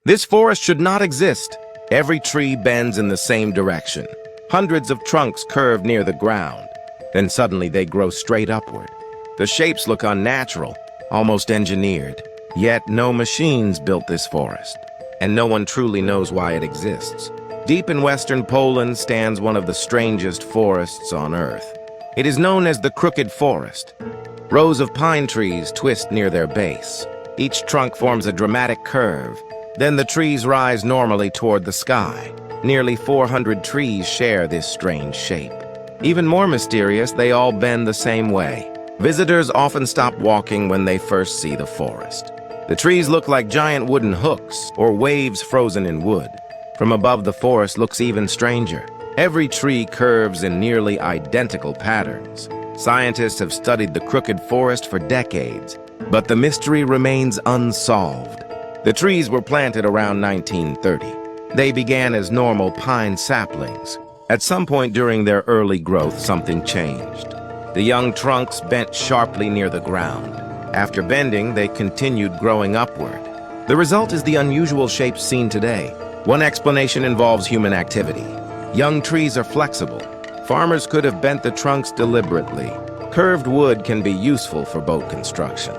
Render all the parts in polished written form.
This forest should not exist. Every tree bends in the same direction. Hundreds of trunks curve near the ground. Then suddenly they grow straight upward. The shapes look unnatural, almost engineered. Yet no machines built this forest, and no one truly knows why it exists. Deep in western Poland stands one of the strangest forests on Earth. It is known as the Crooked Forest. Rows of pine trees twist near their base. Each trunk forms a dramatic curve. Then the trees rise normally toward the sky. Nearly 400 trees share this strange shape. Even more mysterious, they all bend the same way. Visitors often stop walking when they first see the forest. The trees look like giant wooden hooks or waves frozen in wood. From above, the forest looks even stranger. Every tree curves in nearly identical patterns. Scientists have studied the Crooked Forest for decades, but the mystery remains unsolved. The trees were planted around 1930. They began as normal pine saplings. At some point during their early growth, something changed. The young trunks bent sharply near the ground. After bending, they continued growing upward. The result is the unusual shape seen today. One explanation involves human activity. Young trees are flexible. Farmers could have bent the trunks deliberately. Curved wood can be useful for boat construction.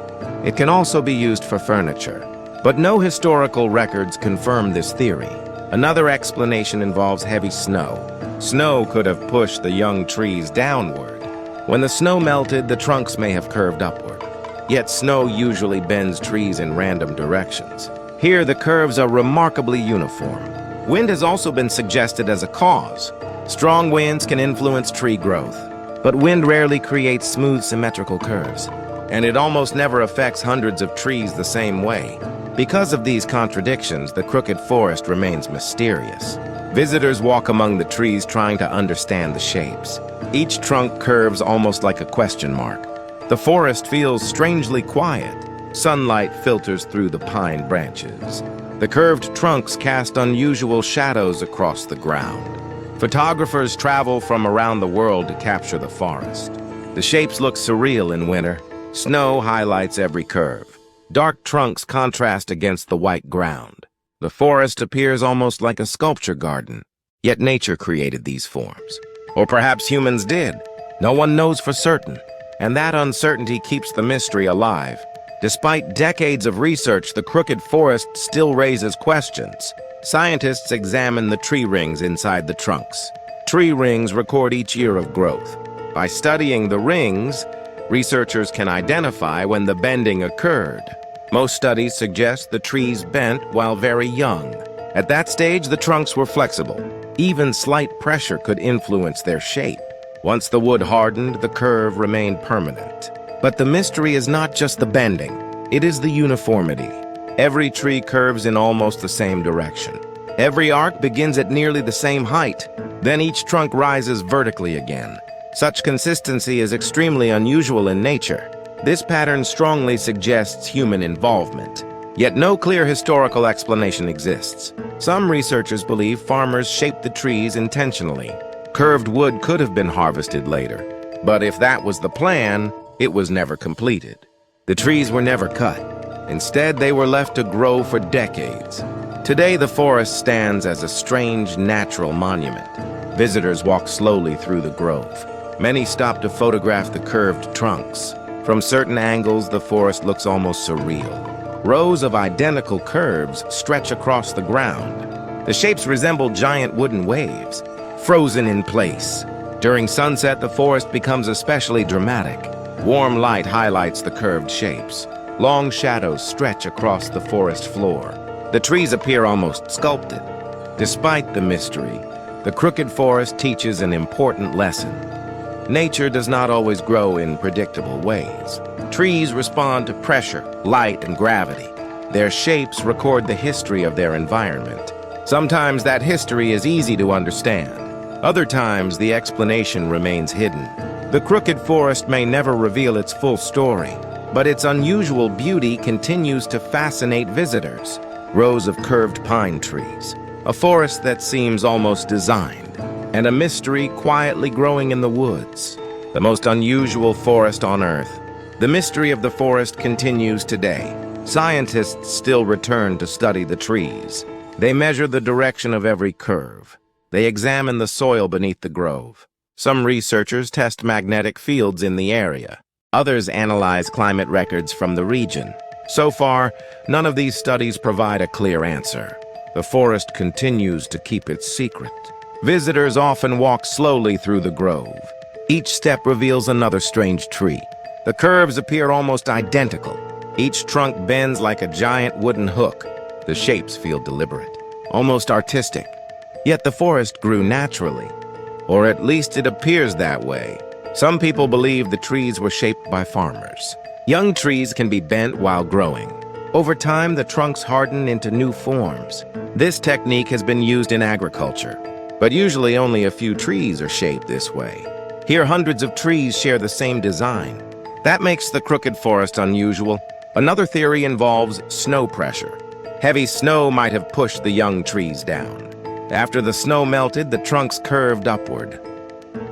It can also be used for furniture. But no historical records confirm this theory. Another explanation involves heavy snow. Snow could have pushed the young trees downward. When the snow melted, the trunks may have curved upward. Yet snow usually bends trees in random directions. Here, the curves are remarkably uniform. Wind has also been suggested as a cause. Strong winds can influence tree growth, but wind rarely creates smooth, symmetrical curves. And it almost never affects hundreds of trees the same way. Because of these contradictions, the Crooked Forest remains mysterious. Visitors walk among the trees trying to understand the shapes. Each trunk curves almost like a question mark. The forest feels strangely quiet. Sunlight filters through the pine branches. The curved trunks cast unusual shadows across the ground. Photographers travel from around the world to capture the forest. The shapes look surreal in winter. Snow highlights every curve. Dark trunks contrast against the white ground. The forest appears almost like a sculpture garden. Yet nature created these forms. Or perhaps humans did. No one knows for certain. And that uncertainty keeps the mystery alive. Despite decades of research, the Crooked Forest still raises questions. Scientists examine the tree rings inside the trunks. Tree rings record each year of growth. By studying the rings, researchers can identify when the bending occurred. Most studies suggest the trees bent while very young. At that stage, the trunks were flexible. Even slight pressure could influence their shape. Once the wood hardened, the curve remained permanent. But the mystery is not just the bending. It is the uniformity. Every tree curves in almost the same direction. Every arc begins at nearly the same height. Then each trunk rises vertically again. Such consistency is extremely unusual in nature. This pattern strongly suggests human involvement. Yet no clear historical explanation exists. Some researchers believe farmers shaped the trees intentionally. Curved wood could have been harvested later. But if that was the plan, it was never completed. The trees were never cut. Instead, they were left to grow for decades. Today, the forest stands as a strange natural monument. Visitors walk slowly through the grove. Many stop to photograph the curved trunks. From certain angles, the forest looks almost surreal. Rows of identical curves stretch across the ground. The shapes resemble giant wooden waves, frozen in place. During sunset, the forest becomes especially dramatic. Warm light highlights the curved shapes. Long shadows stretch across the forest floor. The trees appear almost sculpted. Despite the mystery, the Crooked Forest teaches an important lesson. Nature does not always grow in predictable ways. Trees respond to pressure, light, and gravity. Their shapes record the history of their environment. Sometimes that history is easy to understand. Other times, the explanation remains hidden. The Crooked Forest may never reveal its full story, but its unusual beauty continues to fascinate visitors. Rows of curved pine trees, a forest that seems almost designed, and a mystery quietly growing in the woods. The most unusual forest on Earth. The mystery of the forest continues today. Scientists still return to study the trees. They measure the direction of every curve. They examine the soil beneath the grove. Some researchers test magnetic fields in the area. Others analyze climate records from the region. So far, none of these studies provide a clear answer. The forest continues to keep its secret. Visitors often walk slowly through the grove. Each step reveals another strange tree. The curves appear almost identical. Each trunk bends like a giant wooden hook. The shapes feel deliberate, almost artistic. Yet the forest grew naturally, or at least it appears that way. Some people believe the trees were shaped by farmers. Young trees can be bent while growing. Over time, the trunks harden into new forms. This technique has been used in agriculture, but usually only a few trees are shaped this way. Here, hundreds of trees share the same design. That makes the crooked forest unusual. Another theory involves snow pressure. Heavy snow might have pushed the young trees down. After the snow melted, the trunks curved upward.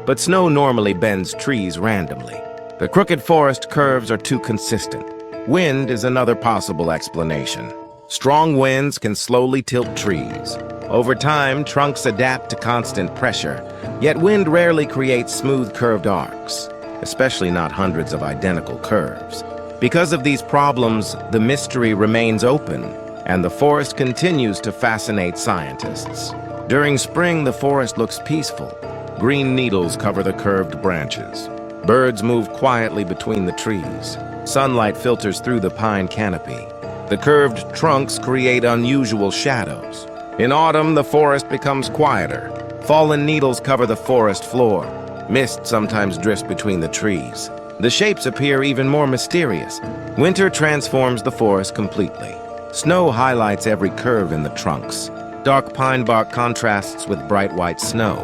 But snow normally bends trees randomly. The crooked forest curves are too consistent. Wind is another possible explanation. Strong winds can slowly tilt trees. Over time, trunks adapt to constant pressure, yet wind rarely creates smooth curved arcs, especially not hundreds of identical curves. Because of these problems, the mystery remains open, and the forest continues to fascinate scientists. During spring, the forest looks peaceful. Green needles cover the curved branches. Birds move quietly between the trees. Sunlight filters through the pine canopy. The curved trunks create unusual shadows. In autumn, the forest becomes quieter. Fallen needles cover the forest floor. Mist sometimes drifts between the trees. The shapes appear even more mysterious. Winter transforms the forest completely. Snow highlights every curve in the trunks. Dark pine bark contrasts with bright white snow.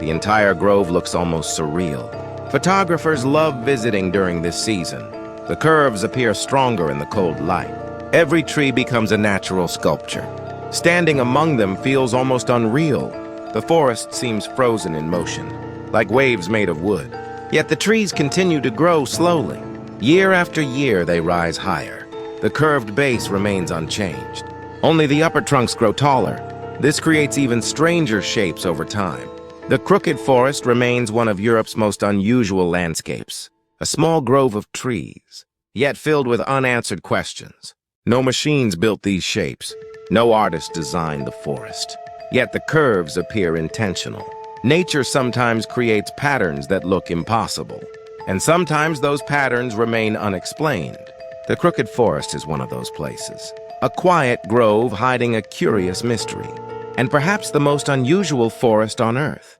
The entire grove looks almost surreal. Photographers love visiting during this season. The curves appear stronger in the cold light. Every tree becomes a natural sculpture. Standing among them feels almost unreal. The forest seems frozen in motion, like waves made of wood. Yet the trees continue to grow slowly. Year after year, they rise higher. The curved base remains unchanged. Only the upper trunks grow taller. This creates even stranger shapes over time. The crooked forest remains one of Europe's most unusual landscapes. A small grove of trees, yet filled with unanswered questions. No machines built these shapes. No artist designed the forest. Yet the curves appear intentional. Nature sometimes creates patterns that look impossible, and sometimes those patterns remain unexplained. The crooked forest is one of those places. A quiet grove hiding a curious mystery, and perhaps the most unusual forest on Earth.